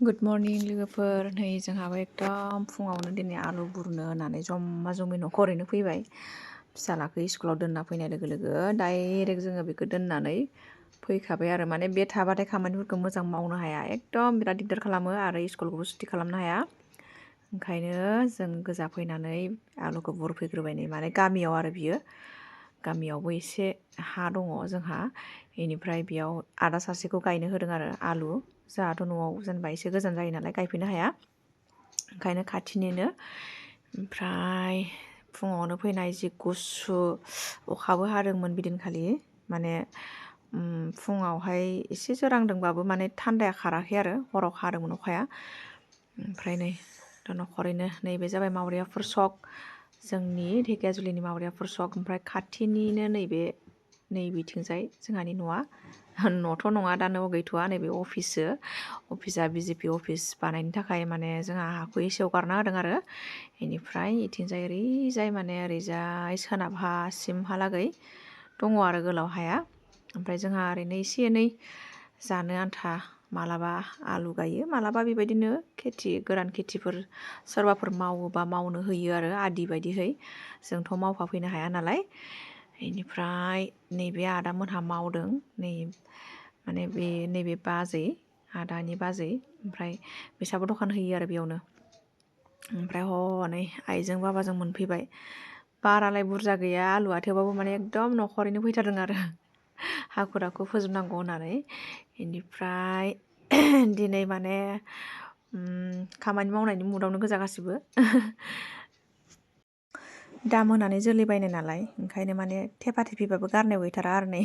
Good morning लोगोफोर नै जोंहाबो एकदम फुङावनो दिनै आलु बुरनो होननानै जमा जमि न'खरैनो फैबाय फिसालाखौ स्कुलाव दोनना फैनाय लोगो लोगो डाइरेक्ट जोङो बेखौ दोननानै फैखाबाय आरो माने बे थाबाथाय खामानिफोरखौ मोजां मावनो हाया एकदम बिराद दिगदार खालामो आरो स्कुलखौबो सुथि खालामनो हाया ओंखायनो जों गोजा फैनानै आलुखौ बुरफैग्रोबाय नै माने गामियाव आरो बियो गामियावबो एसे हा दङ जोंहा बेनिफ्राय बेयाव आदा सासेखौ गायनो होदों आरो आलु जोंहाथ' न'आव जेनेबा एसे गोजान जायो नालाय गायफैनो हाया ओंखायनो खाथिनिनो ओमफ्राय फुङावनो फैनाय जि गुसु अखाबो हादोंमोन बिदिनखालि माने फुङावहाय एसे सोरांदोंबाबो माने थान्दाया खाराखै आरो हराव हादोंमोन अखाया ओमफ्राय नै न'खरैनो नैबे जाबाय मावरियाफोर सक जोंनि ढेकियाजुलिनि मावरियाफोर सक ओमफ्राय खाथिनिनो नैबेथिंजाय जोंहानि न'आ न'थ' नङा दा न'आव गैथ'वा नैबे अफिसा बिजेपि अफिस बानायनो थाखाय माने जोंहा हाखौ एसे हगारना होदों आरो बेनिफ्राय इथिंजाय ओरैजाय माने ओरैजाय सोनाबहासिमहालागै दङ आरो गोलाव हाया ओमफ्राय जोंहा ओरैनो एसे एनै जानो आन्था मालाबा आलु गायो मालाबा बेबायदिनो गोरान खेथिफोर सोरबाफोर मावोबा मावनो होयो आरो आदि बायदिहै जोंथ' मावफाफैनो हाया नालाय बेनिफ्राय नैबे आदामोनहा मावदों माने नैबे बाजै आदानि बाजै ओमफ्राय बिसाबो दखान होयो आरो बेयावनो ओमफ्राय हनै आइजों बाबाजों मोनफैबाय बारालाय बुरजा गैया आलुआ थेवबाबो माने एकदम न'खरैनो फैथारदों आरो हाखु दाखु फोजोबनांगौ होननानै बेनिफ्राय दिनै माने खामानि मावनायनि मुडावनो गोजा गासिबो दाम होनानै जोलै बायनाय नालाय ओंखायनो माने थेफा थेफिबाबो गारनायाव गैथारा आरो नै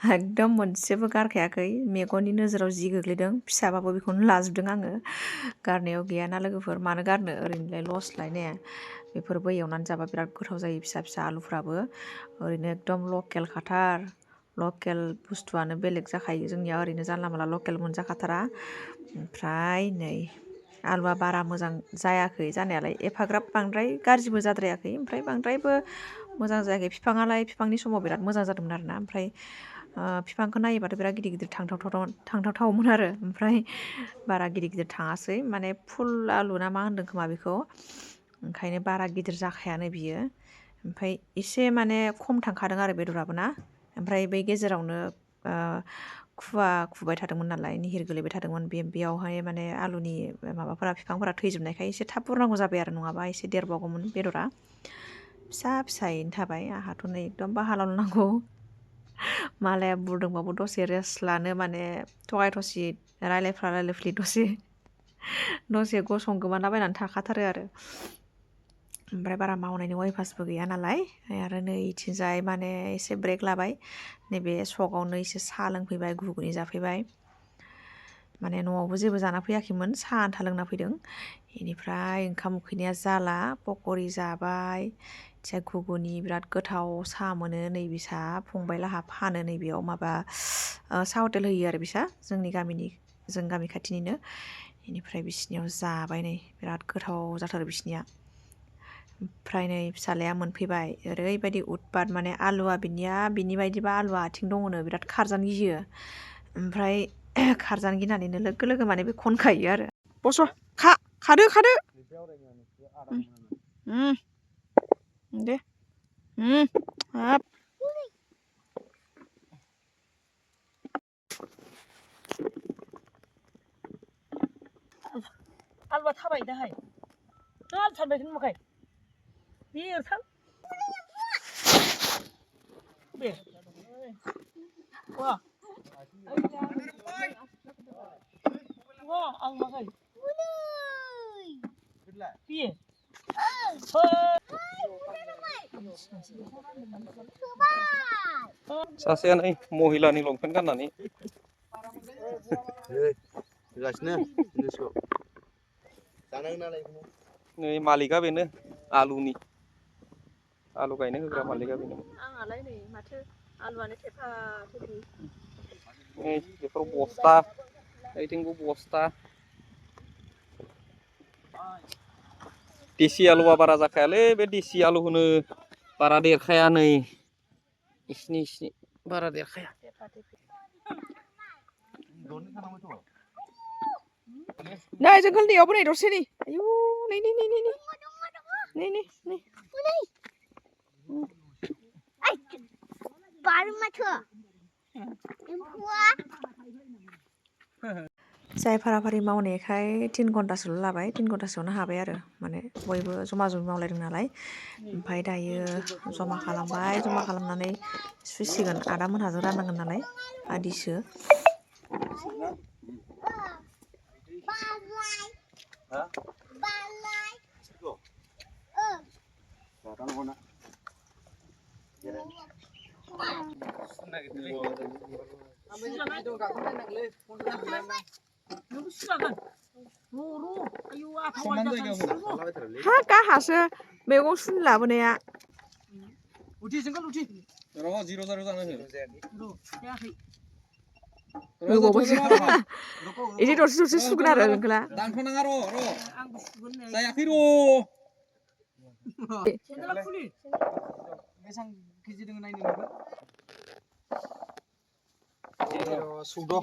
एकदम मोनसेबो गारखायाखै मेगननि नोजोराव जि गोग्लैदों फिसाबाबो बेखौनो लाजोबदों आङो गारनायाव गैयाना लोगोफोर मानो गारनो ओरैनोलाय लसलाय ने बेफोरबो एवनानै जाबा बिराद गोथाव जायो फिसा फिसा आलुफ्राबो ओरैनो एकदम लकेल खाथार लकेल बुस्थुआनो बेलेग जाखायो जोंनिया ओरैनो जानला माला लकेल मोनजाखाथारा ओमफ्राय नै आलुआ बारा मोजां जायाखै जानायालाय एफाग्राब बांद्राय गाज्रिबो जाद्रायाखै ओमफ्राय बांद्रायबो मोजां जायाखै बिफांनि समाव बिराद मोजां जादोंमोन आरोना ओमफ्राय बिफांखौ नायोबाथ' बिराद गिदिर गिदिर थांथावथावमोन आरो ओमफ्राय बारा गिदिर गिदिर थाङासै माने फुल आलु ना मा होनदों खोमा बेखौ ओंखायनो बारा गिदिर जाखायानो बियो ओमफ्राय एसे माने खम थांखादों आरो बेदराबो ना ओमफ्राय बै गेजेरावनो खुवा खुबाय थादोंमोन नालाय निहिर गोलैबाय थादोंमोन बेयावहाय माने आलुनि माबाफोरा बिफांफोरा थैजोबनायखाय एसे थाब बुरनांगौ जाबाय आरो नङाबा एसे देरबावगौमोन बेदरा फिसायैनो थाबाय आंहाथ' नै एकदम बाहा लानांगौ मालाया बुरदोंबाबो दसे रेस्ट लानो माने थगाय थसि रायलायफ्लि दसे गसंगोमालाबायनानै थाखाथारो आरो ओमफ्राय बारा मावनायनि अयभासबो गैया नालाय आरो नै इथिंजाय माने एसे ब्रेक लाबाय नैबे सकआवनो एसे साहा लोंफैबाय घुगुनि जाफैबाय माने न'आवबो जेबो जाना फैयाखैमोन साहा आन्था लोंना फैदों बेनिफ्राय ओंखाम उखैनाया जाला पकरि जाबाय घुगुनि बिराद गोथाव साहा मोनो नै बिसा फंबाय लाहा फानो नैबेयाव माबा साहा हटेल होयो आरो बिसा जों गामि खाथिनिनो बेनिफ्राय बिसिनियाव जाबाय नै बिराद गोथाव जाथारो बिसिनिया ओमफ्राय नै फिसालाया मोनफैबाय ओरैबायदि उतपात माने आलुआ बिनि बायदिबा आलुआ आथिं दङनो बिराद खारजानो गियो ओमफ्राय खारजानो गिनानैनो लोगो लोगो माने बे खनखायो आरो बस' खादो दे हाब आलुआ थाबाय दाहाय नों आलु सानबायखौ नुवाखै बे एरथां बे वा आं माखै बे सासेया नै महिलानि लंपेन्ट गाननानै नै मालिकआ बेनो आलु गायनो होग्रा मालिकआ बेनो आंहालाय नै माथो आलुआनो थेफा थेफि नै बेफोर बस्था ओइथिंबो बस्था देसि आलुआ बारा जाखायालै बे देसि आलुखौनो बारा देरखाया नै इसिनि बारा देरखाया Này jengkol nih, apa nih dosnya nih? Ayo, nih. Nih. बार माथो एम्फौआ जाय फाराफारि मावनायखाय 3 घन्टासोल' लाबाय 3 घन्टासोआवनो हाबाय आरो माने बयबो जमा मावलायदों नालाय ओमफ्राय दायो जमा खालामनानै सुसिगोन आदा मोनहाजों राननांगोन नालाय आदिसो हा गाहासो मैगं सुनि लाबोनाया इदि दरसे सुगोन आरो जोंखोला दानथ'नाङा र' जायाखै र' बेसां केजि दङ नायनो नोङो सुद'